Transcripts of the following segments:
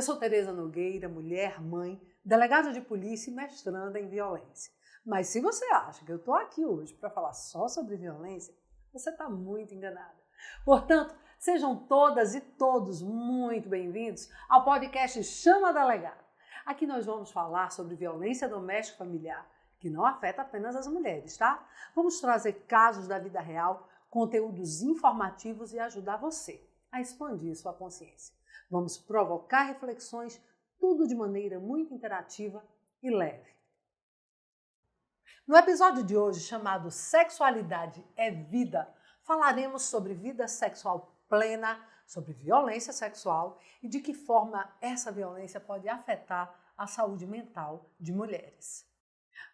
sou Tereza Nogueira, mulher, mãe, delegada de polícia e mestranda em violência. Mas se você acha que eu estou aqui hoje para falar só sobre violência, você está muito enganada. Portanto, sejam todas e todos muito bem-vindos ao podcast Chama Delegado. Aqui nós vamos falar sobre violência doméstica e familiar, que não afeta apenas as mulheres, tá? Vamos trazer casos da vida real, conteúdos informativos e ajudar você a expandir sua consciência. Vamos provocar reflexões, tudo de maneira muito interativa e leve. No episódio de hoje, chamado Sexualidade é Vida, falaremos sobre vida sexual plena, sobre violência sexual e de que forma essa violência pode afetar a saúde mental de mulheres.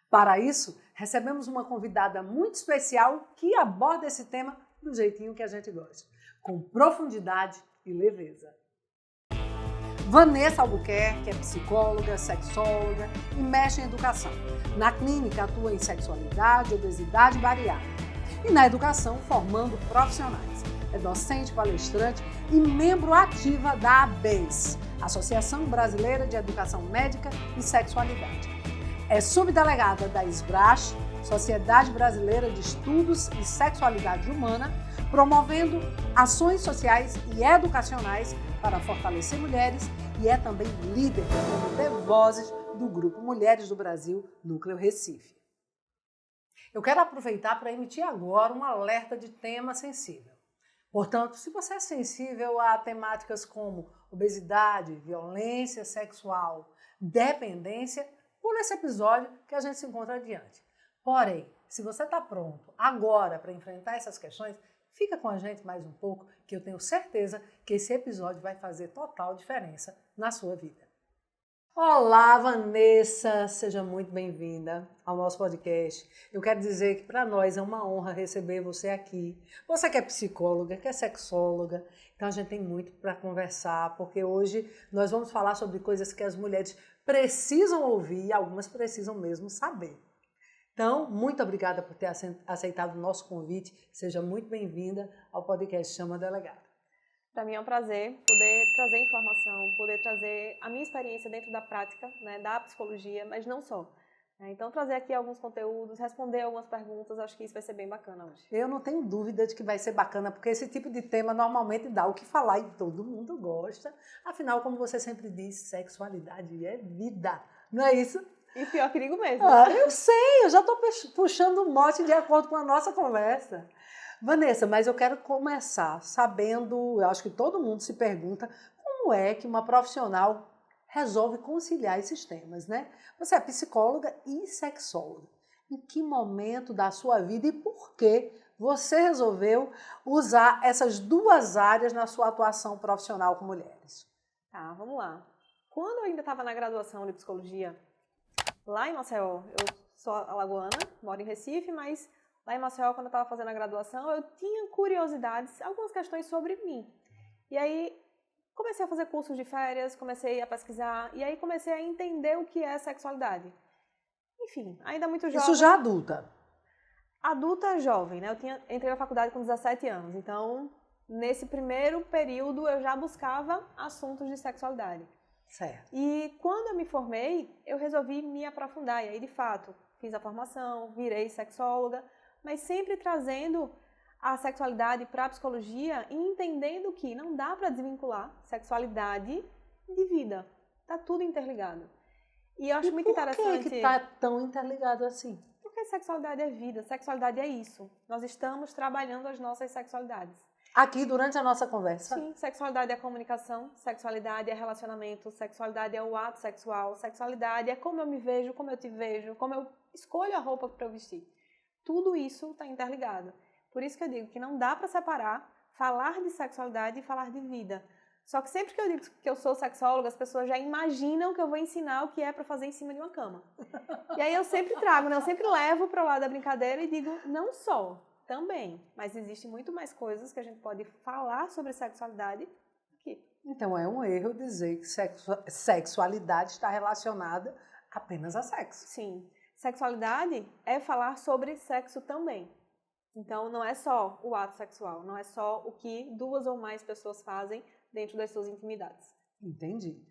Para isso, recebemos uma convidada muito especial que aborda esse tema do jeitinho que a gente gosta, com profundidade e leveza. Vanessa Albuquerque é psicóloga, sexóloga e mestre em educação. Na clínica atua em sexualidade, obesidade e bariátrica. E na educação, formando profissionais. É docente, palestrante e membro ativa da ABES, Associação Brasileira de Educação Médica e Sexualidade. É subdelegada da SBRASH, Sociedade Brasileira de Estudos e Sexualidade Humana, promovendo ações sociais e educacionais para fortalecer mulheres e é também líder do Comitê Vozes do Grupo Mulheres do Brasil, Núcleo Recife. Eu quero aproveitar para emitir agora um alerta de tema sensível. Portanto, se você é sensível a temáticas como obesidade, violência sexual, dependência, pula esse episódio que a gente se encontra adiante. Porém, se você está pronto agora para enfrentar essas questões, fica com a gente mais um pouco, que eu tenho certeza que esse episódio vai fazer total diferença na sua vida. Olá, Vanessa! Seja muito bem-vinda ao nosso podcast. Eu quero dizer que para nós é uma honra receber você aqui. Você que é psicóloga, que é sexóloga, então a gente tem muito para conversar, porque hoje nós vamos falar sobre coisas que as mulheres precisam ouvir e algumas precisam mesmo saber. Então, muito obrigada por ter aceitado o nosso convite. Seja muito bem-vinda ao podcast Chama Delegado. Para mim é um prazer poder trazer informação, poder trazer a minha experiência dentro da prática, né, da psicologia, mas não só. Então, trazer aqui alguns conteúdos, responder algumas perguntas, acho que isso vai ser bem bacana hoje. Eu não tenho dúvida de que vai ser bacana, porque esse tipo de tema normalmente dá o que falar e todo mundo gosta. Afinal, como você sempre diz, sexualidade é vida, não é isso? E pior que digo mesmo. Eu sei, eu já estou puxando um mote de acordo com a nossa conversa. Vanessa, mas eu quero começar sabendo, eu acho que todo mundo se pergunta, como é que uma profissional resolve conciliar esses temas, né? Você é psicóloga e sexóloga. Em que momento da sua vida e por que você resolveu usar essas duas áreas na sua atuação profissional com mulheres? Tá, vamos lá. Quando eu ainda estava na graduação de psicologia, lá em Maceió, eu sou alagoana, moro em Recife, mas lá em Maceió, quando eu estava fazendo a graduação, eu tinha curiosidades, algumas questões sobre mim. E aí, comecei a fazer cursos de férias, comecei a pesquisar, e aí comecei a entender o que é sexualidade. Enfim, ainda muito jovem. Isso já adulta? Adulta jovem, né? Entrei na faculdade com 17 anos, então, nesse primeiro período, eu já buscava assuntos de sexualidade. Certo. E quando eu me formei, eu resolvi me aprofundar. E aí, de fato, fiz a formação, virei sexóloga, mas sempre trazendo a sexualidade para a psicologia e entendendo que não dá para desvincular sexualidade de vida. Está tudo interligado. E eu acho muito interessante... Por que está tão interligado assim? Porque sexualidade é vida, sexualidade é isso. Nós estamos trabalhando as nossas sexualidades. Aqui, durante a nossa conversa? Sim, sexualidade é comunicação, sexualidade é relacionamento, sexualidade é o ato sexual, sexualidade é como eu me vejo, como eu te vejo, como eu escolho a roupa para eu vestir. Tudo isso está interligado. Por isso que eu digo que não dá para separar falar de sexualidade e falar de vida. Só que sempre que eu digo que eu sou sexóloga, as pessoas já imaginam que eu vou ensinar o que é para fazer em cima de uma cama. E aí eu sempre trago, né? Eu sempre levo para o lado da brincadeira e digo, não só. Também, mas existe muito mais coisas que a gente pode falar sobre sexualidade aqui. Então é um erro dizer que sexualidade está relacionada apenas a sexo. Sim, sexualidade é falar sobre sexo também. Então não é só o ato sexual, não é só o que duas ou mais pessoas fazem dentro das suas intimidades. Entendi.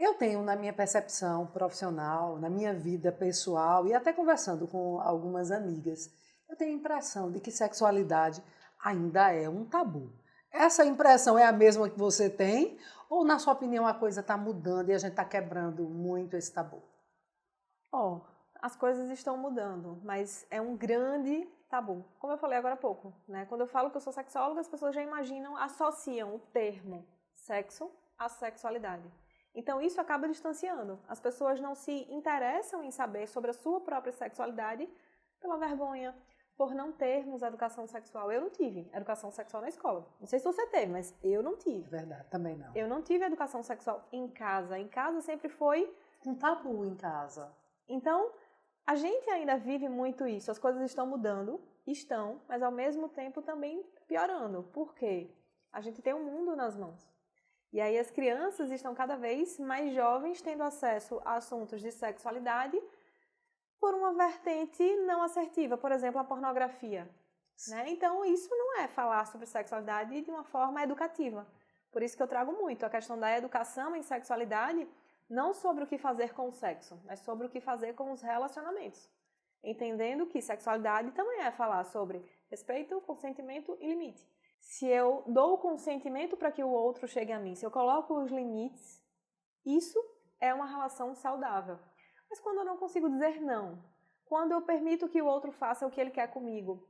Eu tenho, na minha percepção profissional, na minha vida pessoal e até conversando com algumas amigas, eu tenho a impressão de que sexualidade ainda é um tabu. Essa impressão é a mesma que você tem? Ou, na sua opinião, a coisa está mudando e a gente está quebrando muito esse tabu? As coisas estão mudando, mas é um grande tabu. Como eu falei agora há pouco, né? Quando eu falo que eu sou sexóloga, as pessoas já imaginam, associam o termo sexo à sexualidade. Então, isso acaba distanciando. As pessoas não se interessam em saber sobre a sua própria sexualidade pela vergonha, por não termos educação sexual. Eu não tive educação sexual na escola. Não sei se você teve, mas eu não tive. Verdade, também não. Eu não tive educação sexual em casa. Em casa sempre foi um tabu em casa. Então, a gente ainda vive muito isso. As coisas estão mudando, mas ao mesmo tempo também piorando. Por quê? A gente tem um mundo nas mãos. E aí as crianças estão cada vez mais jovens tendo acesso a assuntos de sexualidade por uma vertente não assertiva, por exemplo, a pornografia. Né? Então, isso não é falar sobre sexualidade de uma forma educativa. Por isso que eu trago muito a questão da educação em sexualidade, não sobre o que fazer com o sexo, mas sobre o que fazer com os relacionamentos. Entendendo que sexualidade também é falar sobre respeito, consentimento e limite. Se eu dou o consentimento para que o outro chegue a mim, se eu coloco os limites, isso é uma relação saudável. Mas quando eu não consigo dizer não, quando eu permito que o outro faça o que ele quer comigo,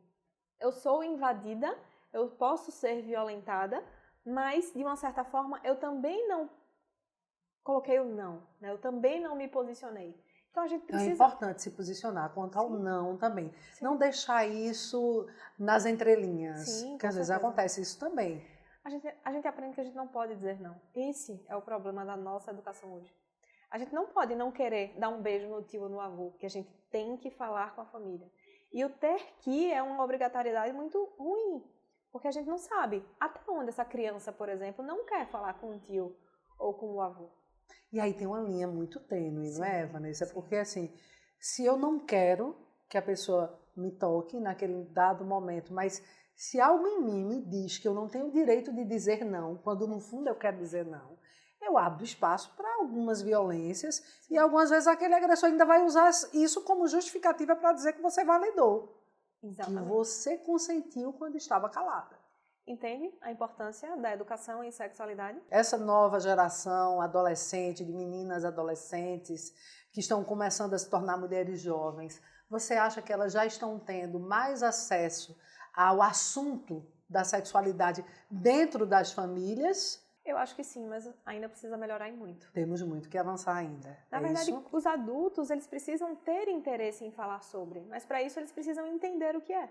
eu sou invadida, eu posso ser violentada, mas de uma certa forma eu também não coloquei o não, né? Eu também não me posicionei. Então a gente precisa... É importante se posicionar quanto ao não também. Sim. Não deixar isso nas entrelinhas. Sim, porque às vezes acontece isso também. A gente aprende que a gente não pode dizer não. Esse é o problema da nossa educação hoje. A gente não pode não querer dar um beijo no tio ou no avô, porque a gente tem que falar com a família. E o ter que é uma obrigatoriedade muito ruim, porque a gente não sabe até onde essa criança, por exemplo, não quer falar com o tio ou com o avô. E aí tem uma linha muito tênue, não é, Vanessa? Porque assim, se eu não quero que a pessoa me toque naquele dado momento, mas se algo em mim me diz que eu não tenho o direito de dizer não, quando no fundo eu quero dizer não, eu abro espaço para algumas violências e algumas vezes aquele agressor ainda vai usar isso como justificativa para dizer que você validou. Exatamente. Que você consentiu quando estava calada. Entende a importância da educação em sexualidade? Essa nova geração adolescente, de meninas adolescentes, que estão começando a se tornar mulheres jovens, você acha que elas já estão tendo mais acesso ao assunto da sexualidade dentro das famílias? Eu acho que sim, mas ainda precisa melhorar em muito. Temos muito que avançar ainda. Na verdade, os adultos, eles precisam ter interesse em falar sobre, mas para isso eles precisam entender o que é.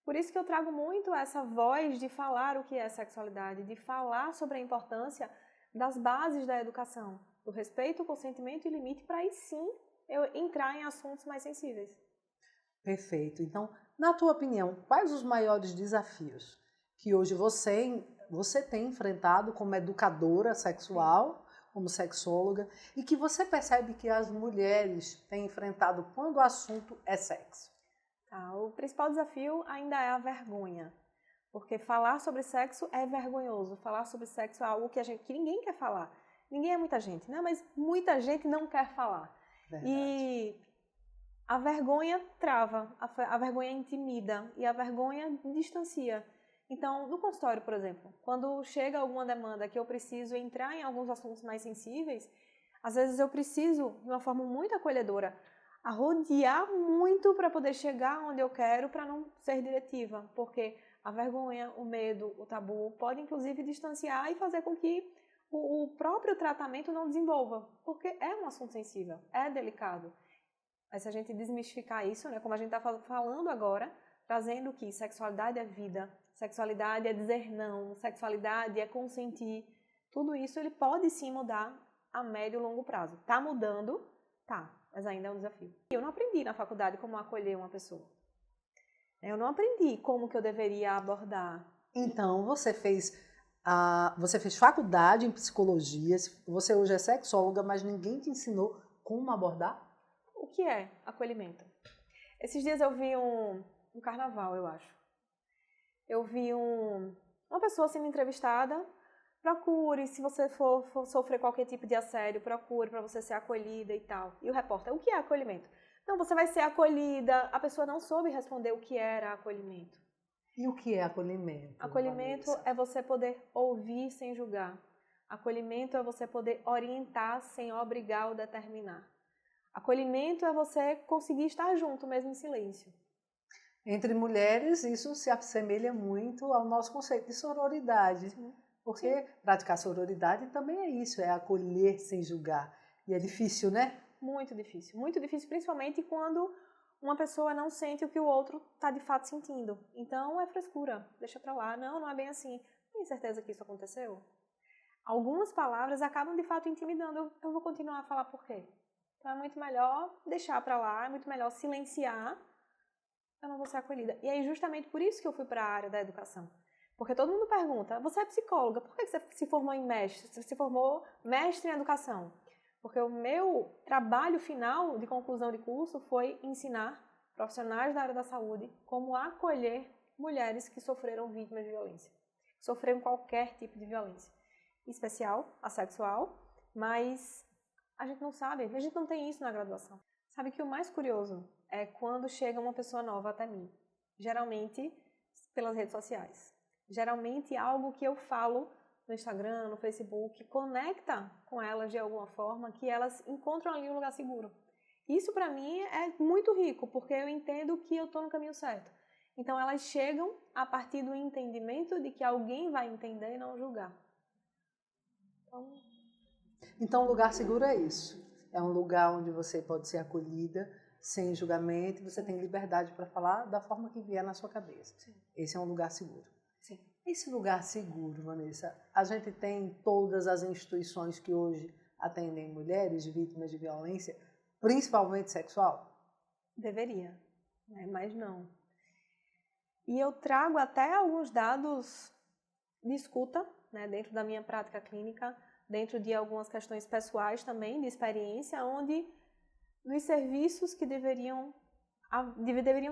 Por isso que eu trago muito essa voz de falar o que é sexualidade, de falar sobre a importância das bases da educação, do respeito, consentimento e limite, para aí sim eu entrar em assuntos mais sensíveis. Perfeito. Então, na tua opinião, quais os maiores desafios que hoje você tem enfrentado como educadora sexual, como sexóloga, e que você percebe que as mulheres têm enfrentado quando o assunto é sexo? O principal desafio ainda é a vergonha, porque falar sobre sexo é vergonhoso, falar sobre sexo é algo que ninguém quer falar. Ninguém é muita gente, né? Mas muita gente não quer falar. Verdade. E a vergonha trava, a vergonha intimida e a vergonha distancia. Então, no consultório, por exemplo, quando chega alguma demanda que eu preciso entrar em alguns assuntos mais sensíveis, às vezes eu preciso, de uma forma muito acolhedora, rodear muito para poder chegar onde eu quero para não ser diretiva, porque a vergonha, o medo, o tabu pode inclusive distanciar e fazer com que o próprio tratamento não desenvolva, porque é um assunto sensível, é delicado. Mas se a gente desmistificar isso, né, como a gente está falando agora, trazendo que sexualidade é vida, sexualidade é dizer não, sexualidade é consentir, tudo isso ele pode sim mudar a médio e longo prazo. Tá mudando? Tá. Mas ainda é um desafio. Eu não aprendi na faculdade como acolher uma pessoa. Eu não aprendi como que eu deveria abordar. Então, você fez faculdade em psicologia, você hoje é sexóloga, mas ninguém te ensinou como abordar? O que é acolhimento? Esses dias eu vi um carnaval, eu acho. Eu vi uma pessoa sendo entrevistada procure, se você for sofrer qualquer tipo de assédio, procure para você ser acolhida e tal. E o repórter, o que é acolhimento? Não, você vai ser acolhida. A pessoa não soube responder o que era acolhimento. E o que é acolhimento? Acolhimento Vanessa? é você poder ouvir sem julgar. Acolhimento é você poder orientar sem obrigar ou determinar. Acolhimento é você conseguir estar junto, mesmo em silêncio. Entre mulheres, isso se assemelha muito ao nosso conceito de sororidade. Sim. Porque praticar sororidade também é isso, é acolher sem julgar. E é difícil, né? Muito difícil, principalmente quando uma pessoa não sente o que o outro está de fato sentindo. Então é frescura, deixa pra lá. Não é bem assim. Tem certeza que isso aconteceu? Algumas palavras acabam de fato intimidando. Eu vou continuar a falar por quê? Então é muito melhor deixar pra lá, é muito melhor silenciar. Eu não vou ser acolhida. E aí justamente por isso que eu fui para a área da educação. Porque todo mundo pergunta, você é psicóloga, por que você se formou em mestre? Você se formou mestre em educação? Porque o meu trabalho final de conclusão de curso foi ensinar profissionais da área da saúde como acolher mulheres que sofreram vítimas de violência. Sofreram qualquer tipo de violência. Em especial, a sexual, mas a gente não sabe, a gente não tem isso na graduação. Sabe que o mais curioso é quando chega uma pessoa nova até mim. Geralmente pelas redes sociais. Geralmente algo que eu falo no Instagram, no Facebook, conecta com elas de alguma forma, que elas encontram ali um lugar seguro. Isso para mim é muito rico, porque eu entendo que eu estou no caminho certo. Então elas chegam a partir do entendimento de que alguém vai entender e não julgar. Então, lugar seguro é isso. É um lugar onde você pode ser acolhida, sem julgamento, você tem liberdade para falar da forma que vier na sua cabeça. Sim. Esse é um lugar seguro. Sim. Esse lugar seguro, Vanessa, a gente tem em todas as instituições que hoje atendem mulheres vítimas de violência, principalmente sexual? Deveria, né? Mas não. E eu trago até alguns dados de escuta, né, dentro da minha prática clínica, dentro de algumas questões pessoais também, de experiência, onde nos serviços que deveriam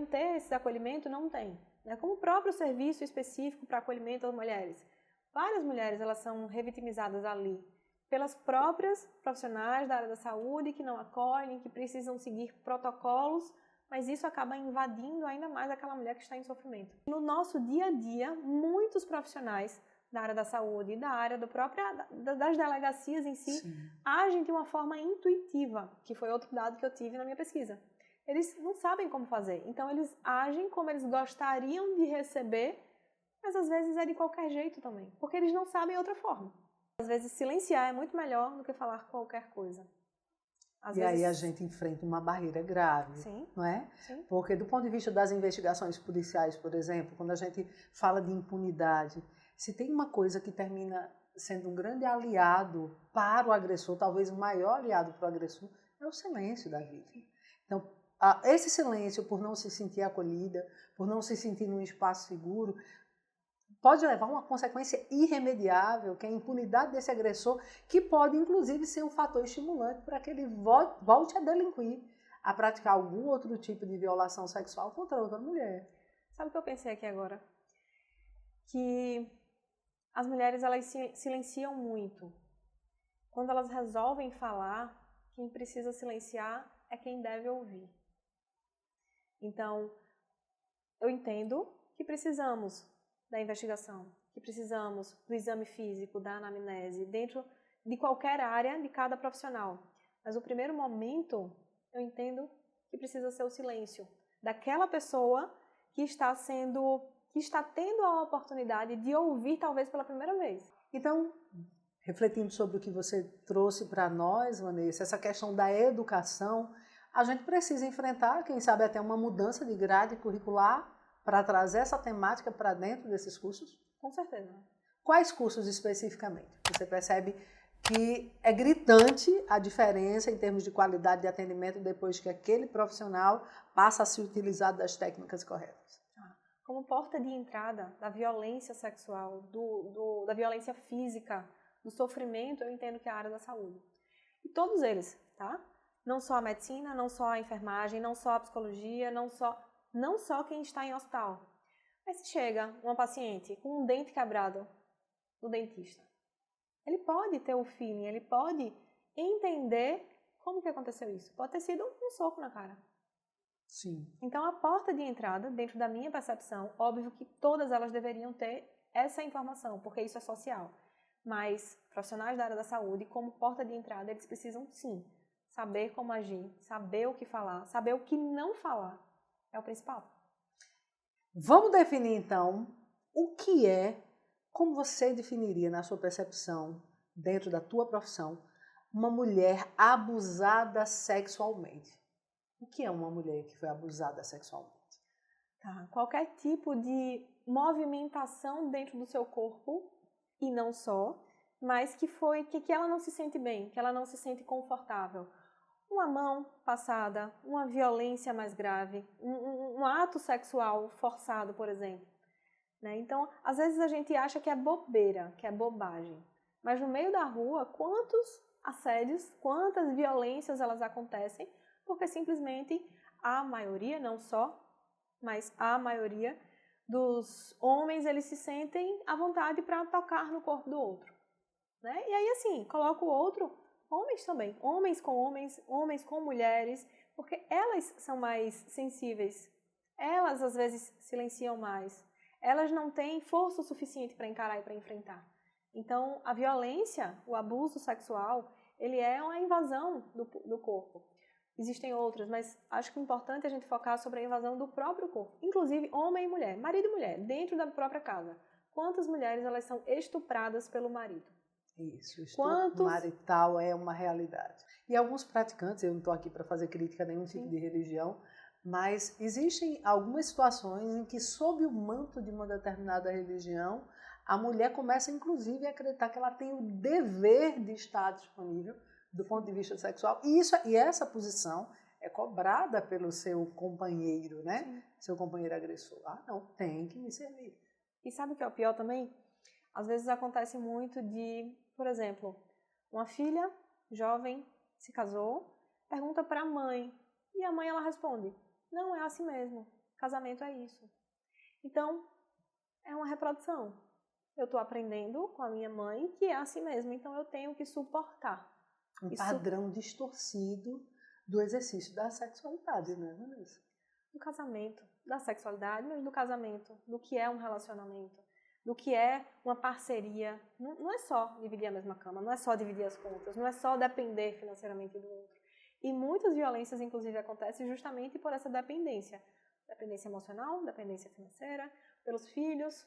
ter esse acolhimento, não tem. Né? Como o próprio serviço específico para acolhimento às mulheres. Várias mulheres elas são revitimizadas ali pelas próprias profissionais da área da saúde que não acolhem, que precisam seguir protocolos, mas isso acaba invadindo ainda mais aquela mulher que está em sofrimento. No nosso dia a dia, muitos profissionais da área da saúde e da área das delegacias em si, Sim. agem de uma forma intuitiva, que foi outro dado que eu tive na minha pesquisa. Eles não sabem como fazer, então eles agem como eles gostariam de receber, mas às vezes é de qualquer jeito também, porque eles não sabem outra forma. Às vezes silenciar é muito melhor do que falar qualquer coisa. Aí a gente enfrenta uma barreira grave, Sim. não é? Sim. Porque do ponto de vista das investigações policiais, por exemplo, quando a gente fala de impunidade, se tem uma coisa que termina sendo um grande aliado para o agressor, talvez o maior aliado para o agressor, é o silêncio da vítima. Então, esse silêncio, por não se sentir acolhida, por não se sentir num espaço seguro, pode levar a uma consequência irremediável, que é a impunidade desse agressor, que pode, inclusive, ser um fator estimulante para que ele volte a delinquir, a praticar algum outro tipo de violação sexual contra outra mulher. Sabe o que eu pensei aqui agora? Que as mulheres elas silenciam muito. Quando elas resolvem falar, quem precisa silenciar é quem deve ouvir. Então, eu entendo que precisamos da investigação, que precisamos do exame físico, da anamnese, dentro de qualquer área de cada profissional. Mas o primeiro momento, eu entendo que precisa ser o silêncio daquela pessoa que está tendo a oportunidade de ouvir talvez pela primeira vez. Então, refletindo sobre o que você trouxe para nós, Vanessa, essa questão da educação, a gente precisa enfrentar, quem sabe até uma mudança de grade curricular para trazer essa temática para dentro desses cursos? Com certeza. Quais cursos especificamente? Você percebe que é gritante a diferença em termos de qualidade de atendimento depois que aquele profissional passa a se utilizar das técnicas corretas? Como porta de entrada da violência sexual, da violência física, do sofrimento, eu entendo que é a área da saúde. E todos eles, tá? Não só a medicina, não só a enfermagem, não só a psicologia, não só quem está em hospital. Mas se chega uma paciente com um dente quebrado no dentista, Ele pode ter o feeling, ele pode entender como que aconteceu isso. Pode ter sido um soco na cara. Sim. Então, a porta de entrada, dentro da minha percepção, óbvio que todas elas deveriam ter essa informação, porque isso é social. Mas profissionais da área da saúde, como porta de entrada, eles precisam sim saber como agir, saber o que falar, saber o que não falar. É o principal. Vamos definir, então, o que é, como você definiria, na sua percepção, dentro da tua profissão, uma mulher abusada sexualmente. O que é uma mulher que foi abusada sexualmente? Tá. Qualquer tipo de movimentação dentro do seu corpo, e não só, mas que ela não se sente bem, que ela não se sente confortável. Uma mão passada, uma violência mais grave, um ato sexual forçado, por exemplo. Né? Então, às vezes a gente acha que é bobeira, que é bobagem. Mas no meio da rua, quantos assédios, quantas violências elas acontecem, porque simplesmente a maioria, não só, mas a maioria dos homens, eles se sentem à vontade para tocar no corpo do outro. Né? E aí, assim, coloca o outro, homens também, homens, homens com mulheres, porque elas são mais sensíveis. Elas, às vezes, silenciam mais. Elas não têm força o suficiente para encarar e para enfrentar. Então, a violência, o abuso sexual, ele é uma invasão do corpo. Existem outras, mas acho que é importante a gente focar sobre a invasão do próprio corpo. Inclusive, homem e mulher, marido e mulher, dentro da própria casa. Quantas mulheres elas são estupradas pelo marido? Isso, o estupro marital é uma realidade. E alguns praticantes, eu não estou aqui para fazer crítica a nenhum tipo de religião, mas existem algumas situações em que, sob o manto de uma determinada religião, a mulher começa, inclusive, a acreditar que ela tem o dever de estar disponível do ponto de vista sexual. E essa posição é cobrada pelo seu companheiro, né? Sim. Seu companheiro agressor. Ah, não, tem que me servir. E sabe o que é o pior também? Às vezes acontece muito de, por exemplo, uma filha jovem se casou, pergunta para a mãe, e a mãe ela responde: não, é assim mesmo, casamento é isso. Então, é uma reprodução. Eu estou aprendendo com a minha mãe que é assim mesmo, então eu tenho que suportar. Um padrão distorcido do exercício da sexualidade, né, Vanessa? Do casamento, da sexualidade, mas do casamento, do que é um relacionamento, do que é uma parceria. Não é só dividir a mesma cama, não é só dividir as contas, não é só depender financeiramente do outro. E muitas violências, inclusive, acontecem justamente por essa dependência. Dependência emocional, dependência financeira, pelos filhos.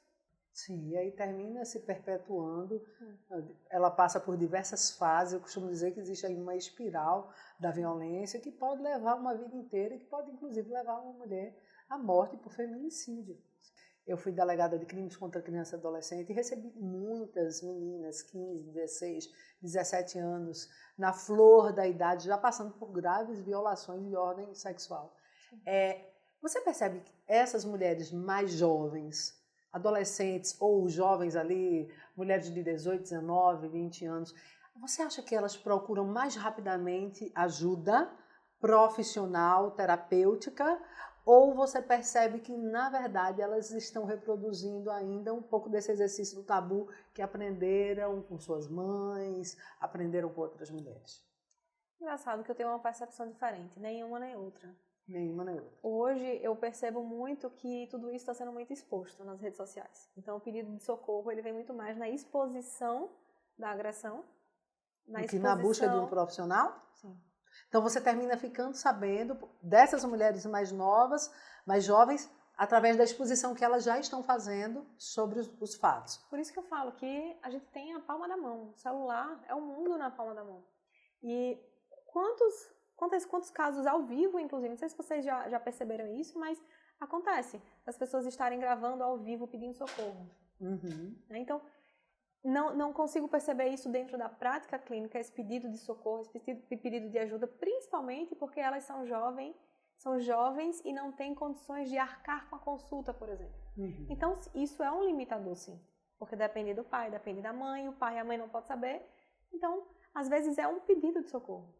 Sim, e aí termina se perpetuando. Ela passa por diversas fases. Eu costumo dizer que existe aí uma espiral da violência que pode levar uma vida inteira e que pode, inclusive, levar uma mulher à morte por feminicídio. Eu fui delegada de crimes contra criança e adolescente e recebi muitas meninas, 15, 16, 17 anos, na flor da idade, já passando por graves violações de ordem sexual. Você percebe que essas mulheres mais jovens, adolescentes ou jovens ali, mulheres de 18, 19, 20 anos, você acha que elas procuram mais rapidamente ajuda profissional, terapêutica, ou você percebe que, na verdade, elas estão reproduzindo ainda um pouco desse exercício do tabu que aprenderam com suas mães, aprenderam com outras mulheres? Engraçado que eu tenho uma percepção diferente, nenhuma nem outra. Nenhuma nem outra. Hoje eu percebo muito que tudo isso está sendo muito exposto nas redes sociais. Então o pedido de socorro ele vem muito mais na exposição da agressão, do que na busca de um profissional? Sim. Então você termina ficando sabendo dessas mulheres mais novas, mais jovens, através da exposição que elas já estão fazendo sobre os fatos. Por isso que eu falo que a gente tem a palma da mão. O celular é o mundo na palma da mão. E quantos casos ao vivo, inclusive, não sei se vocês já perceberam isso, mas acontece. As pessoas estarem gravando ao vivo pedindo socorro. Uhum. Então, não consigo perceber isso dentro da prática clínica, esse pedido de socorro, esse pedido de ajuda, principalmente porque elas são jovens e não têm condições de arcar com a consulta, por exemplo. Uhum. Então, isso é um limitador, sim. Porque depende do pai, depende da mãe, o pai e a mãe não podem saber. Então, às vezes é um pedido de socorro.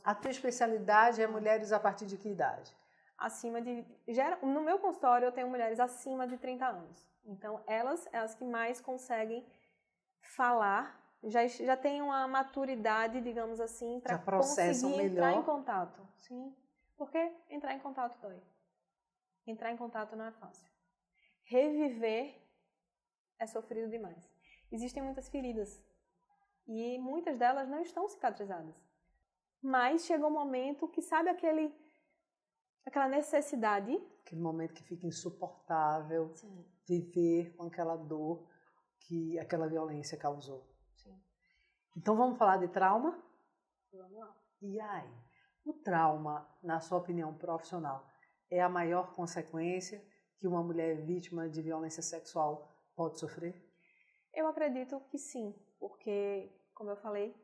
A tua especialidade é mulheres a partir de que idade? No meu consultório, eu tenho mulheres acima de 30 anos. Então, elas que mais conseguem falar já têm uma maturidade, digamos assim, para processam conseguir entrar melhor. em contato. Sim, porque entrar em contato dói. Entrar em contato não é fácil. Reviver é sofrido demais. Existem muitas feridas e muitas delas não estão cicatrizadas. Mas chega um momento que, sabe, aquela necessidade. Aquele momento que fica insuportável. Sim. Viver com aquela dor que aquela violência causou. Sim. Então vamos falar de trauma? Vamos lá. E aí? O trauma, na sua opinião profissional, é a maior consequência que uma mulher vítima de violência sexual pode sofrer? Eu acredito que sim, porque, como eu falei,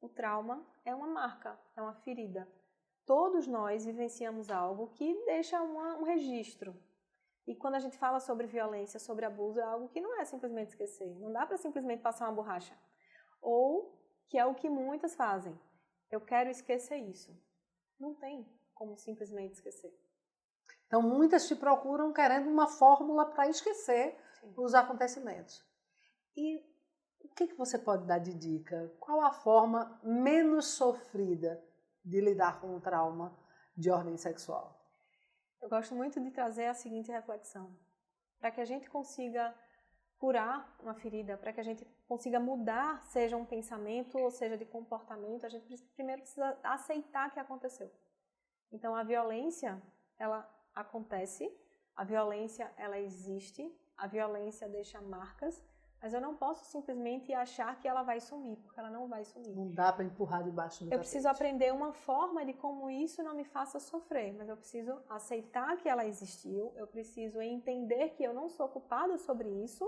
o trauma é uma marca, é uma ferida. Todos nós vivenciamos algo que deixa um registro. E quando a gente fala sobre violência, sobre abuso, é algo que não é simplesmente esquecer. Não dá para simplesmente passar uma borracha. Ou, que é o que muitas fazem, eu quero esquecer isso. Não tem como simplesmente esquecer. Então muitas te procuram querendo uma fórmula para esquecer Sim. os acontecimentos. E o que você pode dar de dica? Qual a forma menos sofrida de lidar com o trauma de ordem sexual? Eu gosto muito de trazer a seguinte reflexão. Para que a gente consiga curar uma ferida, para que a gente consiga mudar, seja um pensamento ou seja de comportamento, a gente primeiro precisa aceitar que aconteceu. Então a violência, ela acontece, a violência, ela existe, a violência deixa marcas, mas eu não posso simplesmente achar que ela vai sumir, porque ela não vai sumir. Não dá para empurrar debaixo do tapete. Eu preciso aprender uma forma de como isso não me faça sofrer, mas eu preciso aceitar que ela existiu, eu preciso entender que eu não sou culpada sobre isso,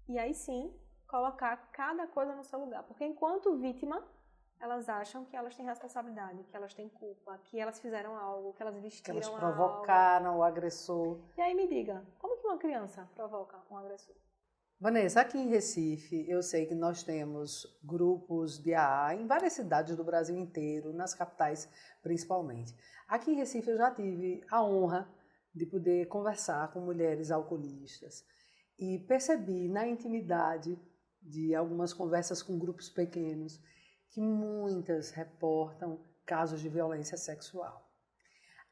e aí sim, colocar cada coisa no seu lugar. Porque enquanto vítima, elas acham que elas têm responsabilidade, que elas têm culpa, que elas fizeram algo, que elas vestiram algo. Que elas provocaram o agressor. E aí me diga, como que uma criança provoca um agressor? Vanessa, aqui em Recife, eu sei que nós temos grupos de AA em várias cidades do Brasil inteiro, nas capitais principalmente. Aqui em Recife eu já tive a honra de poder conversar com mulheres alcoolistas e percebi na intimidade de algumas conversas com grupos pequenos que muitas reportam casos de violência sexual.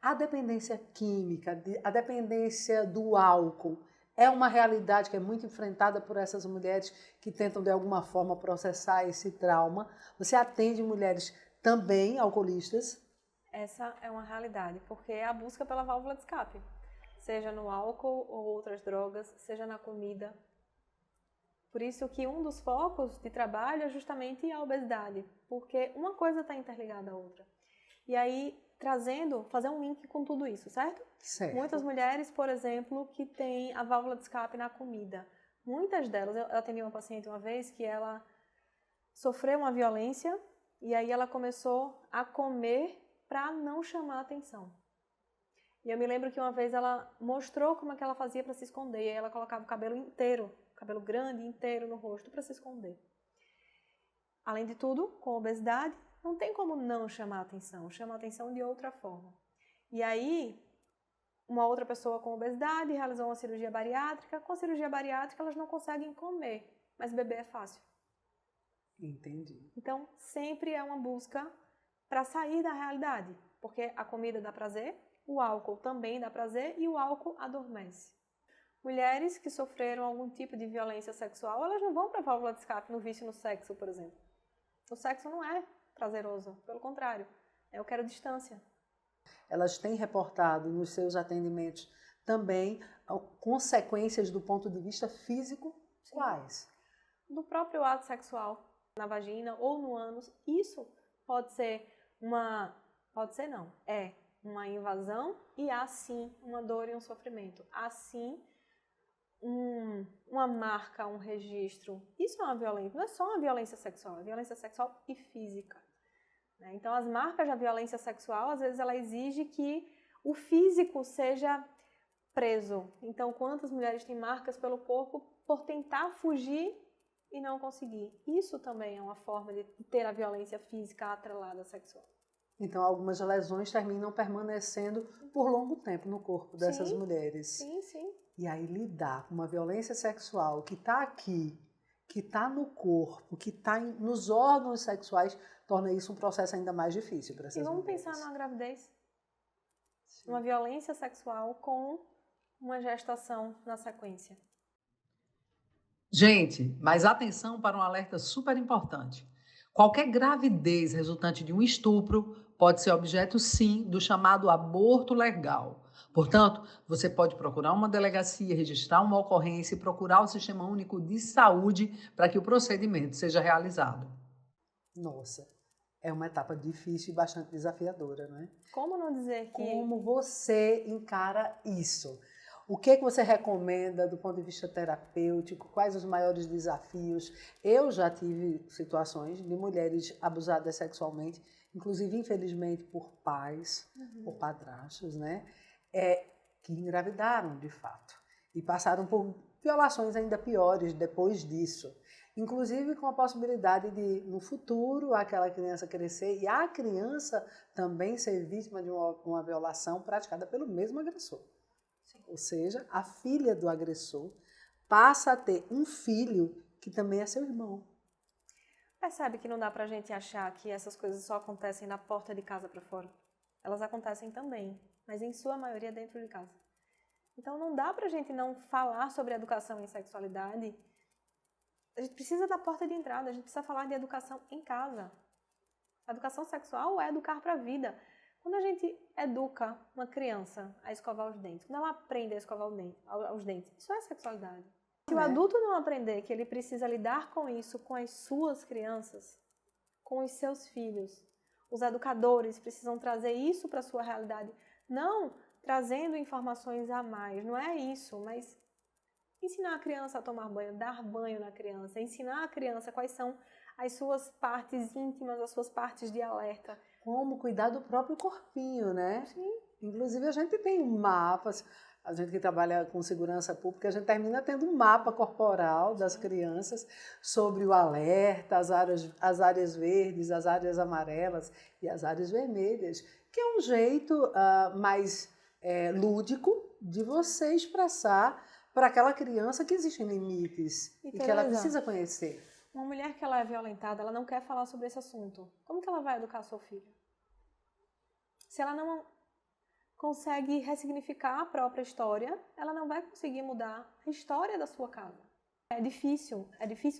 A dependência química, a dependência do álcool, é uma realidade que é muito enfrentada por essas mulheres que tentam, de alguma forma, processar esse trauma. Você atende mulheres também alcoolistas? Essa é uma realidade, porque é a busca pela válvula de escape. Seja no álcool ou outras drogas, seja na comida. Por isso que um dos focos de trabalho é justamente a obesidade, porque uma coisa está interligada à outra. E aí, fazer um link com tudo isso, certo? Certo. Muitas mulheres, por exemplo, que têm a válvula de escape na comida. Muitas delas, eu atendi uma paciente uma vez que ela sofreu uma violência e aí ela começou a comer para não chamar atenção. E eu me lembro que uma vez ela mostrou como é que ela fazia para se esconder. E aí ela colocava o cabelo inteiro, cabelo grande inteiro no rosto para se esconder. Além de tudo, com obesidade, não tem como não chamar atenção. Chama atenção de outra forma. E aí, uma outra pessoa com obesidade realizou uma cirurgia bariátrica. Com a cirurgia bariátrica, elas não conseguem comer, mas beber é fácil. Entendi. Então, sempre é uma busca para sair da realidade. Porque a comida dá prazer, o álcool também dá prazer e o álcool adormece. Mulheres que sofreram algum tipo de violência sexual, elas não vão para a válvula de escape no vício no sexo, por exemplo. O sexo não é prazeroso, pelo contrário, eu quero distância. Elas têm reportado nos seus atendimentos também consequências do ponto de vista físico? Sim. Quais? Do próprio ato sexual, na vagina ou no ânus, isso pode ser é uma invasão e há sim uma dor e um sofrimento. Há sim uma marca, um registro. Isso é uma violência, não é só uma violência sexual, é violência sexual e física. Então, as marcas da violência sexual, às vezes, ela exige que o físico seja preso. Então, quantas mulheres têm marcas pelo corpo por tentar fugir e não conseguir? Isso também é uma forma de ter a violência física atrelada à sexual. Então, algumas lesões terminam permanecendo por longo tempo no corpo dessas mulheres. Sim, sim. E aí, lidar com uma violência sexual que está aqui que está no corpo, que está nos órgãos sexuais, torna isso um processo ainda mais difícil para essas mulheres. E vamos pensar numa gravidez, uma violência sexual com uma gestação na sequência. Gente, mas atenção para um alerta super importante. Qualquer gravidez resultante de um estupro pode ser objeto, sim, do chamado aborto legal. Portanto, você pode procurar uma delegacia, registrar uma ocorrência e procurar o Sistema Único de Saúde para que o procedimento seja realizado. Nossa, é uma etapa difícil e bastante desafiadora, não é? Como não dizer que... Como você encara isso? O que você recomenda do ponto de vista terapêutico? Quais os maiores desafios? Eu já tive situações de mulheres abusadas sexualmente, inclusive, infelizmente, por pais, por padrastos, né? Que engravidaram, de fato, e passaram por violações ainda piores depois disso. Inclusive com a possibilidade de, no futuro, aquela criança crescer e a criança também ser vítima de uma violação praticada pelo mesmo agressor. Ou seja, a filha do agressor passa a ter um filho que também é seu irmão. Percebe que não dá pra gente achar que essas coisas só acontecem da porta de casa para fora. Elas acontecem também, mas em sua maioria dentro de casa. Então não dá pra gente não falar sobre educação em sexualidade. A gente precisa da porta de entrada, a gente precisa falar de educação em casa. A educação sexual é educar para a vida. Quando a gente educa uma criança a escovar os dentes, quando ela aprende a escovar os dentes, isso é sexualidade. Se o adulto não aprender que ele precisa lidar com isso com as suas crianças, com os seus filhos, os educadores precisam trazer isso para a sua realidade. Não trazendo informações a mais, não é isso, mas ensinar a criança a tomar banho, dar banho na criança, ensinar a criança quais são as suas partes íntimas, as suas partes de alerta. Como cuidar do próprio corpinho, né? Sim. Inclusive, a gente tem mapas, a gente que trabalha com segurança pública, a gente termina tendo um mapa corporal das crianças sobre o alerta, as áreas verdes, as áreas amarelas e as áreas vermelhas, que é um jeito mais lúdico de você expressar para aquela criança que existem limites e que ela precisa conhecer. Uma mulher que ela é violentada, ela não quer falar sobre esse assunto. Como que ela vai educar seu filho? Se ela não consegue ressignificar a própria história, ela não vai conseguir mudar a história da sua casa. É difícil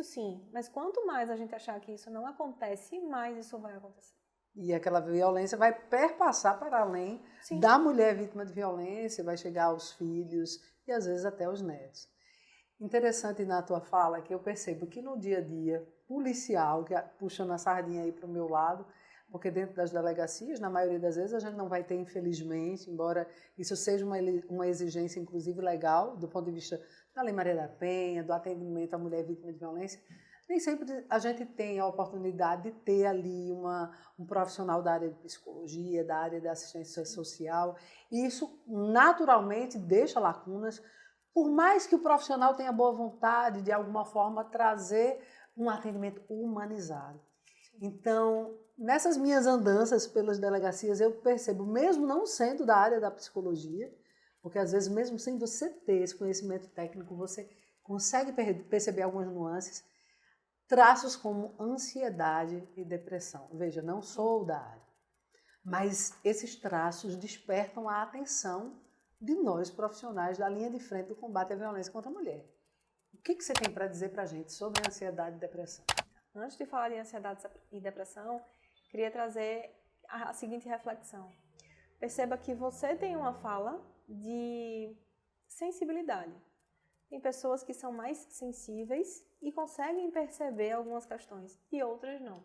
sim, mas quanto mais a gente achar que isso não acontece, mais isso vai acontecer. E aquela violência vai perpassar para além da mulher vítima de violência, vai chegar aos filhos e às vezes até aos netos. Interessante na tua fala que eu percebo que no dia a dia policial, puxando a sardinha aí para o meu lado, porque dentro das delegacias, na maioria das vezes, a gente não vai ter, infelizmente, embora isso seja uma exigência, inclusive, legal, do ponto de vista da Lei Maria da Penha, do atendimento à mulher vítima de violência, nem sempre a gente tem a oportunidade de ter ali um profissional da área de psicologia, da área da assistência social, e isso naturalmente deixa lacunas, por mais que o profissional tenha boa vontade, de alguma forma, trazer um atendimento humanizado. Então, nessas minhas andanças pelas delegacias, eu percebo, mesmo não sendo da área da psicologia, porque às vezes, mesmo sem você ter esse conhecimento técnico, você consegue perceber algumas nuances, traços como ansiedade e depressão. Veja, não sou da área, mas esses traços despertam a atenção de nós, profissionais da linha de frente do combate à violência contra a mulher. O que você tem para dizer para a gente sobre ansiedade e depressão? Antes de falar de ansiedade e depressão, queria trazer a seguinte reflexão. Perceba que você tem uma fala de sensibilidade. Tem pessoas que são mais sensíveis e conseguem perceber algumas questões, e outras não.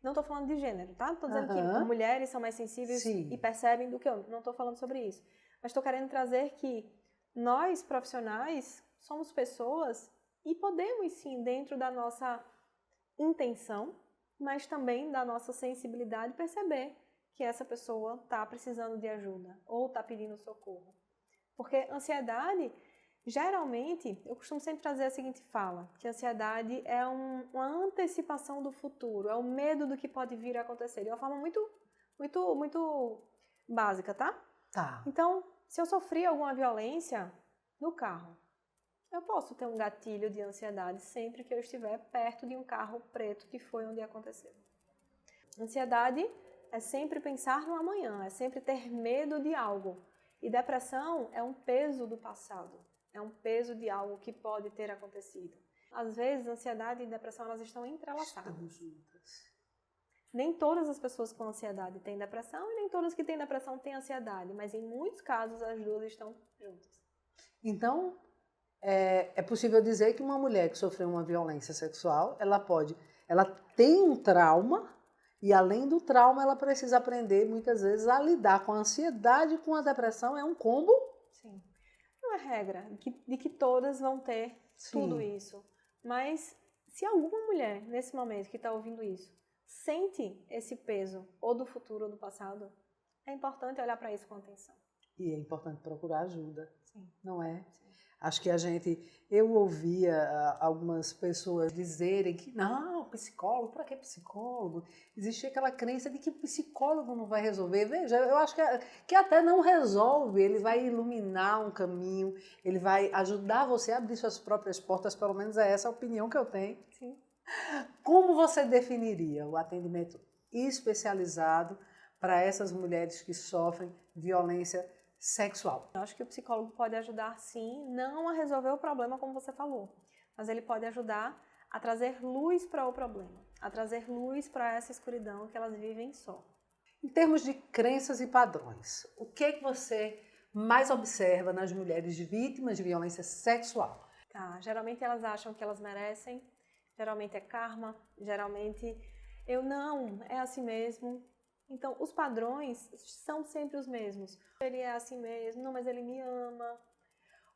Não estou falando de gênero, tá? Estou dizendo que mulheres são mais sensíveis e percebem do que homens. Não estou falando sobre isso. Mas estou querendo trazer que nós, profissionais, somos pessoas e podemos sim, dentro da nossa intenção, mas também da nossa sensibilidade, perceber que essa pessoa está precisando de ajuda ou está pedindo socorro. Porque ansiedade, geralmente, eu costumo sempre trazer a seguinte fala, que a ansiedade é uma antecipação do futuro, é o medo do que pode vir a acontecer. De uma forma muito básica, tá? Tá. Então, se eu sofri alguma violência no carro, Eu posso ter um gatilho de ansiedade sempre que eu estiver perto de um carro preto, que foi onde aconteceu. Ansiedade é sempre pensar no amanhã, é sempre ter medo de algo. E depressão é um peso do passado, é um peso de algo que pode ter acontecido. Às vezes, ansiedade e depressão elas estão entrelaçadas. Estamos juntas. Nem todas as pessoas com ansiedade têm depressão e nem todas que têm depressão têm ansiedade, mas em muitos casos as duas estão juntas. Então, é possível dizer que uma mulher que sofreu uma violência sexual, ela tem um trauma e além do trauma ela precisa aprender muitas vezes a lidar com a ansiedade e com a depressão, é um combo? Sim. Não é regra de que todas vão ter tudo isso, mas se alguma mulher nesse momento que está ouvindo isso sente esse peso ou do futuro ou do passado, é importante olhar para isso com atenção. E é importante procurar ajuda, Sim. não é? Sim. Acho que eu ouvia algumas pessoas dizerem que não, psicólogo, para que psicólogo? Existe aquela crença de que o psicólogo não vai resolver. Veja, eu acho que até não resolve, ele vai iluminar um caminho, ele vai ajudar você a abrir suas próprias portas, pelo menos é essa a opinião que eu tenho. Sim. Como você definiria o atendimento especializado para essas mulheres que sofrem violência sexual? Eu acho que o psicólogo pode ajudar, sim, não a resolver o problema, como você falou, mas ele pode ajudar a trazer luz para o problema, a trazer luz para essa escuridão que elas vivem só. Em termos de crenças e padrões, o que é que você mais observa nas mulheres vítimas de violência sexual? Tá, geralmente elas acham que elas merecem, geralmente é karma, geralmente é assim mesmo. Então, os padrões são sempre os mesmos. Ele é assim mesmo, não, mas ele me ama.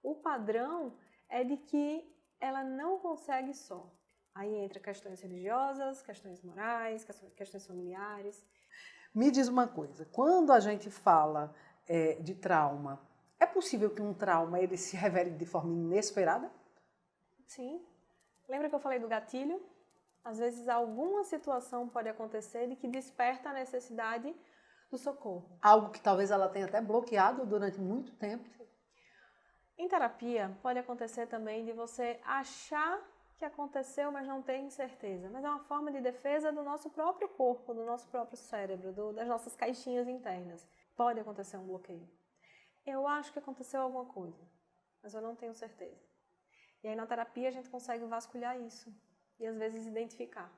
O padrão é de que ela não consegue só. Aí entra questões religiosas, questões morais, questões familiares. Me diz uma coisa, quando a gente fala de trauma, é possível que um trauma ele se revele de forma inesperada? Sim. Lembra que eu falei do gatilho? Às vezes alguma situação pode acontecer de que desperta a necessidade do socorro. Algo que talvez ela tenha até bloqueado durante muito tempo. Em terapia, pode acontecer também de você achar que aconteceu, mas não ter certeza. Mas é uma forma de defesa do nosso próprio corpo, do nosso próprio cérebro, das nossas caixinhas internas. Pode acontecer um bloqueio. Eu acho que aconteceu alguma coisa, mas eu não tenho certeza. E aí na terapia a gente consegue vasculhar isso. E às vezes identificar.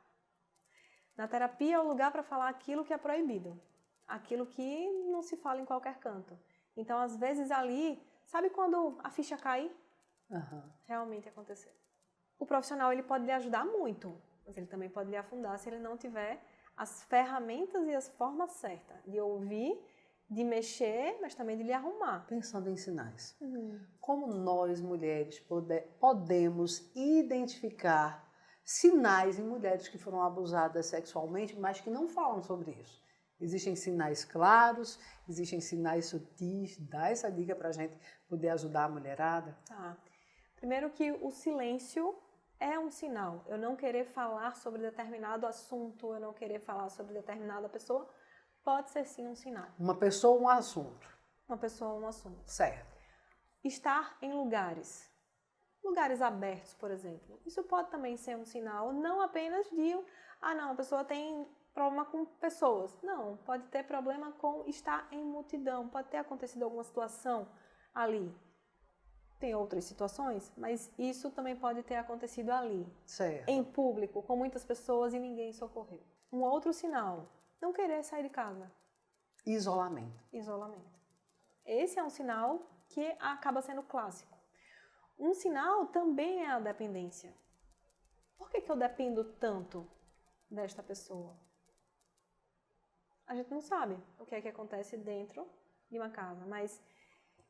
Na terapia é o lugar para falar aquilo que é proibido, aquilo que não se fala em qualquer canto. Então, às vezes ali, sabe quando a ficha cai? Realmente acontecer. O profissional ele pode lhe ajudar muito, mas ele também pode lhe afundar se ele não tiver as ferramentas e as formas certas de ouvir, de mexer, mas também de lhe arrumar. Pensando em sinais, como nós mulheres podemos identificar sinais em mulheres que foram abusadas sexualmente, mas que não falam sobre isso? Existem sinais claros, existem sinais sutis. Dá essa dica para a gente poder ajudar a mulherada. Tá. Primeiro que o silêncio é um sinal. Eu não querer falar sobre determinado assunto, eu não querer falar sobre determinada pessoa, pode ser sim um sinal. Uma pessoa, um assunto. Uma pessoa, um assunto. Certo. Estar em lugares abertos, por exemplo. Isso pode também ser um sinal, não apenas de, a pessoa tem problema com pessoas. Não, pode ter problema com estar em multidão, pode ter acontecido alguma situação ali. Tem outras situações, mas isso também pode ter acontecido ali. Certo. Em público, com muitas pessoas e ninguém socorreu. Um outro sinal, não querer sair de casa. Isolamento. Esse é um sinal que acaba sendo clássico. Um sinal também é a dependência. Por que eu dependo tanto desta pessoa? A gente não sabe o que é que acontece dentro de uma casa, mas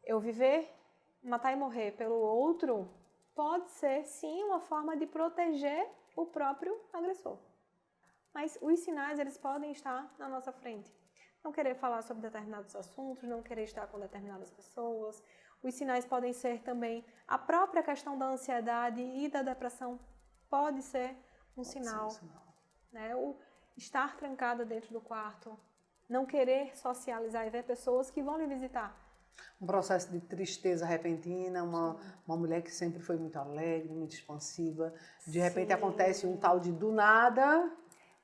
eu viver, matar e morrer pelo outro pode ser, sim, uma forma de proteger o próprio agressor. Mas os sinais, eles podem estar na nossa frente. Não querer falar sobre determinados assuntos, não querer estar com determinadas pessoas. Os sinais podem ser também a própria questão da ansiedade e da depressão pode ser um sinal. Né? O estar trancada dentro do quarto, não querer socializar e ver pessoas que vão lhe visitar. Um processo de tristeza repentina, uma mulher que sempre foi muito alegre, muito expansiva. De repente acontece um tal de do nada,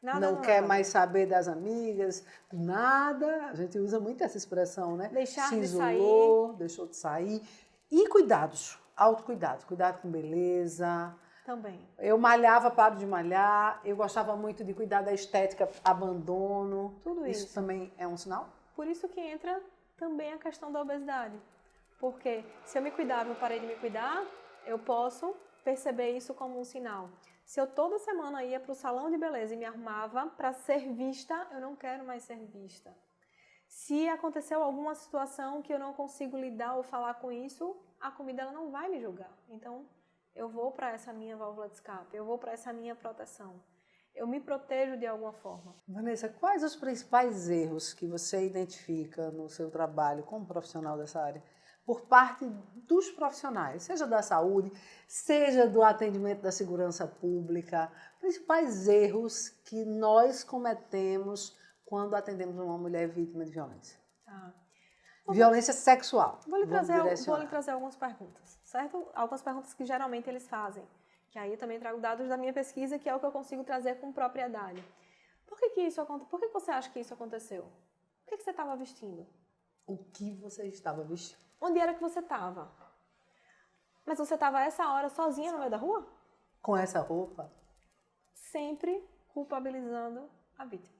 não quer mais saber das amigas, do nada. A gente usa muito essa expressão, né? Deixar Se de isolou, sair. deixou de sair. E cuidados, autocuidado, cuidado com beleza. Também. Eu malhava, paro de malhar. Eu gostava muito de cuidar da estética, abandono. Tudo isso. Isso também é um sinal? Por isso que entra também a questão da obesidade. Porque se eu me cuidava e eu parei de me cuidar, eu posso perceber isso como um sinal. Se eu toda semana ia para o salão de beleza e me arrumava para ser vista, eu não quero mais ser vista. Se aconteceu alguma situação que eu não consigo lidar ou falar com isso, a comida ela não vai me julgar. Então, eu vou para essa minha válvula de escape, eu vou para essa minha proteção. Eu me protejo de alguma forma. Vanessa, quais os principais erros que você identifica no seu trabalho como profissional dessa área por parte dos profissionais, seja da saúde, seja do atendimento da segurança pública, principais erros que nós cometemos quando atendemos uma mulher vítima de violência? Violência sexual. Vou lhe trazer algumas perguntas, certo? Algumas perguntas que geralmente eles fazem. Que aí eu também trago dados da minha pesquisa, que é o que eu consigo trazer com propriedade. Por que você acha que isso aconteceu? O que você estava vestindo? O que você estava vestindo? Onde era que você estava? Mas você estava a essa hora sozinha no meio da rua? Com essa roupa? Sempre culpabilizando a vítima.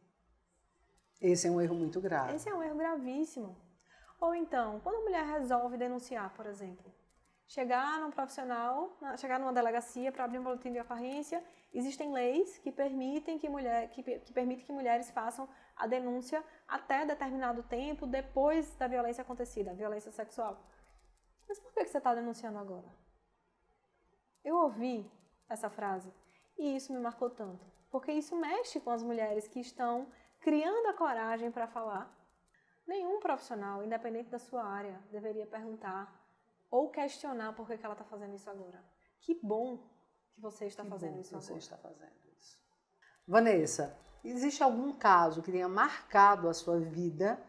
Esse é um erro muito grave. Esse é um erro gravíssimo. Ou então, quando a mulher resolve denunciar, por exemplo, chegar num profissional, chegar numa delegacia para abrir um boletim de ocorrência, existem leis que permitem que mulheres façam a denúncia até determinado tempo depois da violência acontecida, a violência sexual. Mas por que você está denunciando agora? Eu ouvi essa frase e isso me marcou tanto, porque isso mexe com as mulheres que estão criando a coragem para falar. Nenhum profissional, independente da sua área, deveria perguntar ou questionar por que ela está fazendo isso agora. Que bom que você está fazendo isso agora. Você está fazendo isso. Vanessa, existe algum caso que tenha marcado a sua vida,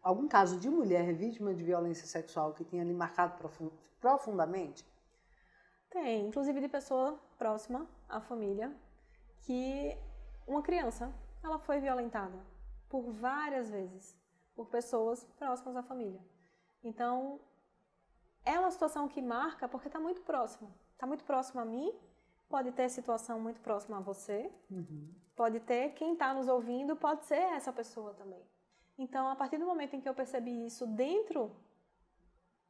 algum caso de mulher vítima de violência sexual que tenha lhe marcado profundamente? Tem, inclusive de pessoa próxima à família, que uma criança, ela foi violentada por várias vezes, por pessoas próximas à família. Então, é uma situação que marca porque está muito próximo. Está muito próximo a mim, pode ter situação muito próxima a você, pode ter quem está nos ouvindo, pode ser essa pessoa também. Então, a partir do momento em que eu percebi isso dentro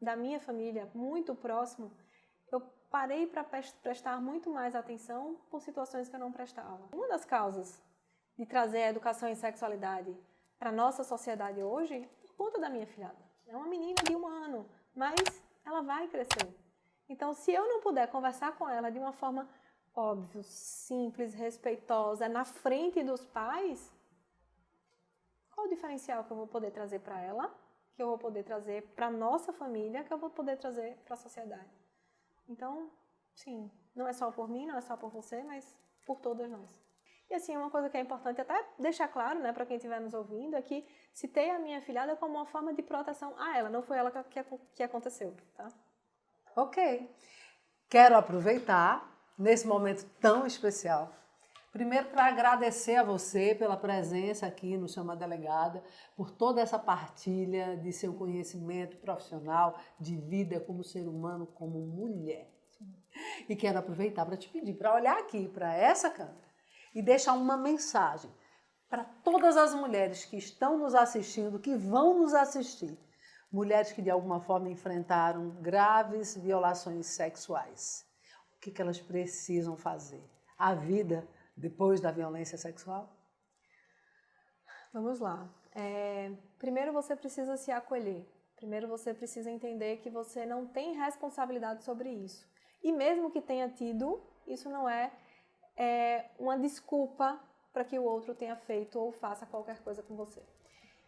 da minha família, muito próximo, eu parei para prestar muito mais atenção por situações que eu não prestava. Uma das causas de trazer a educação em sexualidade para a nossa sociedade hoje, por conta da minha filhada. É uma menina de 1 ano, mas ela vai crescer. Então, se eu não puder conversar com ela de uma forma óbvia, simples, respeitosa, na frente dos pais, qual o diferencial que eu vou poder trazer para ela, que eu vou poder trazer para a nossa família, que eu vou poder trazer para a sociedade? Então, sim, não é só por mim, não é só por você, mas por todas nós. E assim, uma coisa que é importante até deixar claro, né, para quem estiver nos ouvindo, é que citei a minha filhada como uma forma de proteção a ela, não foi ela que aconteceu, tá? Ok. Quero aproveitar, nesse momento tão especial, primeiro para agradecer a você pela presença aqui no Chama Delegada, por toda essa partilha de seu conhecimento profissional, de vida como ser humano, como mulher. E quero aproveitar para te pedir para olhar aqui, para essa câmera, e deixar uma mensagem para todas as mulheres que estão nos assistindo, que vão nos assistir. Mulheres que de alguma forma enfrentaram graves violações sexuais. O que elas precisam fazer? A vida depois da violência sexual? Vamos lá. Primeiro você precisa se acolher. Primeiro você precisa entender que você não tem responsabilidade sobre isso. E mesmo que tenha tido, isso não é uma desculpa para que o outro tenha feito ou faça qualquer coisa com você.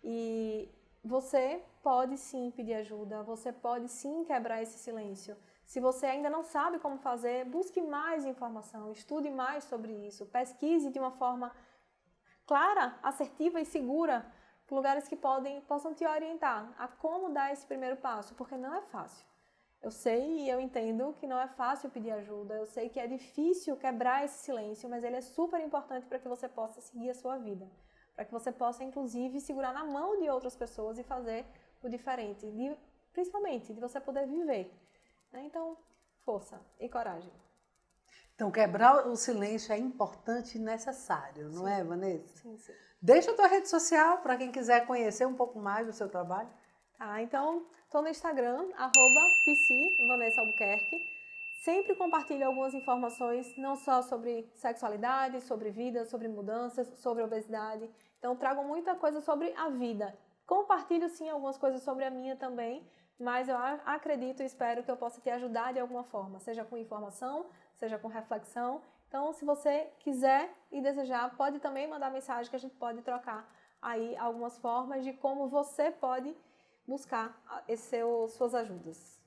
E você pode sim pedir ajuda, você pode sim quebrar esse silêncio. Se você ainda não sabe como fazer, busque mais informação, estude mais sobre isso, pesquise de uma forma clara, assertiva e segura lugares que possam te orientar a como dar esse primeiro passo, porque não é fácil. Eu sei e eu entendo que não é fácil pedir ajuda, eu sei que é difícil quebrar esse silêncio, mas ele é super importante para que você possa seguir a sua vida, para que você possa, inclusive, segurar na mão de outras pessoas e fazer o diferente, principalmente de você poder viver. Então, força e coragem. Então, quebrar o silêncio é importante e necessário, não é, Vanessa? Sim, sim. Deixa a tua rede social para quem quiser conhecer um pouco mais do seu trabalho. Então, estou no Instagram, @pc_Vanessa_Albuquerque. Sempre compartilho algumas informações, não só sobre sexualidade, sobre vida, sobre mudanças, sobre obesidade. Então, trago muita coisa sobre a vida. Compartilho, sim, algumas coisas sobre a minha também, mas eu acredito e espero que eu possa te ajudar de alguma forma, seja com informação, seja com reflexão. Então, se você quiser e desejar, pode também mandar mensagem que a gente pode trocar aí algumas formas de como você pode buscar suas ajudas.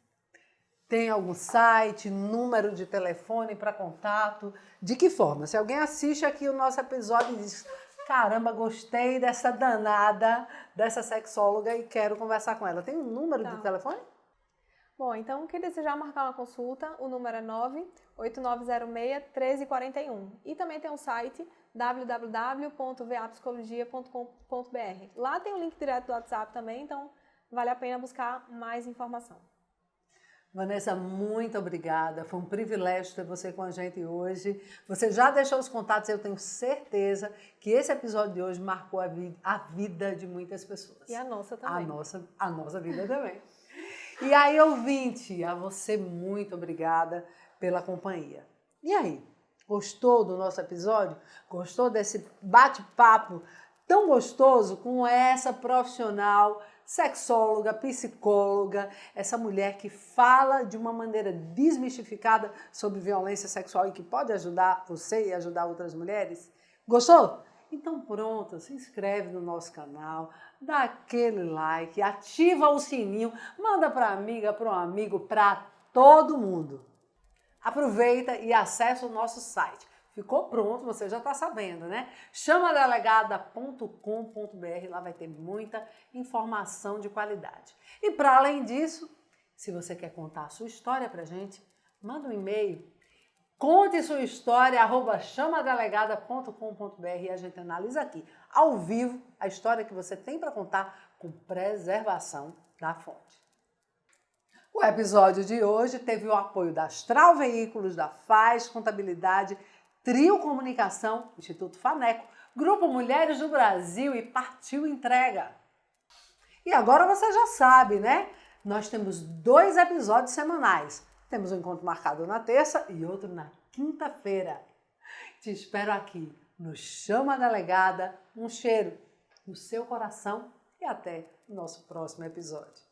Tem algum site, número de telefone para contato? De que forma? Se alguém assiste aqui o nosso episódio e diz: caramba, gostei dessa danada, dessa sexóloga e quero conversar com ela. Tem um número de telefone? Bom, então quem desejar marcar uma consulta, o número é 98906-1341. E também tem um site www.vapsicologia.com.br. Lá tem o link direto do WhatsApp também, então vale a pena buscar mais informação. Vanessa, muito obrigada. Foi um privilégio ter você com a gente hoje. Você já deixou os contatos, eu tenho certeza que esse episódio de hoje marcou a vida de muitas pessoas. E a nossa também. A nossa vida também. E aí, ouvinte, a você muito obrigada pela companhia. E aí, gostou do nosso episódio? Gostou desse bate-papo tão gostoso com essa profissional, sexóloga, psicóloga, essa mulher que fala de uma maneira desmistificada sobre violência sexual e que pode ajudar você e ajudar outras mulheres? Gostou? Então pronto, se inscreve no nosso canal, dá aquele like, ativa o sininho, manda para a amiga, para um amigo, para todo mundo. Aproveita e acessa o nosso site. Ficou pronto, você já está sabendo, né? chamadelegada.com.br, lá vai ter muita informação de qualidade. E para além disso, se você quer contar a sua história para a gente, manda um e-mail. Conte sua história, @chamadelegada.com.br e a gente analisa aqui, ao vivo, a história que você tem para contar com preservação da fonte. O episódio de hoje teve o apoio da Astral Veículos, da Faz Contabilidade, Trio Comunicação, Instituto Faneco, Grupo Mulheres do Brasil e Partiu Entrega. E agora você já sabe, né? Nós temos 2 episódios semanais. Temos um encontro marcado na terça e outro na quinta-feira. Te espero aqui no Chama Delegada. Um cheiro no seu coração e até o nosso próximo episódio.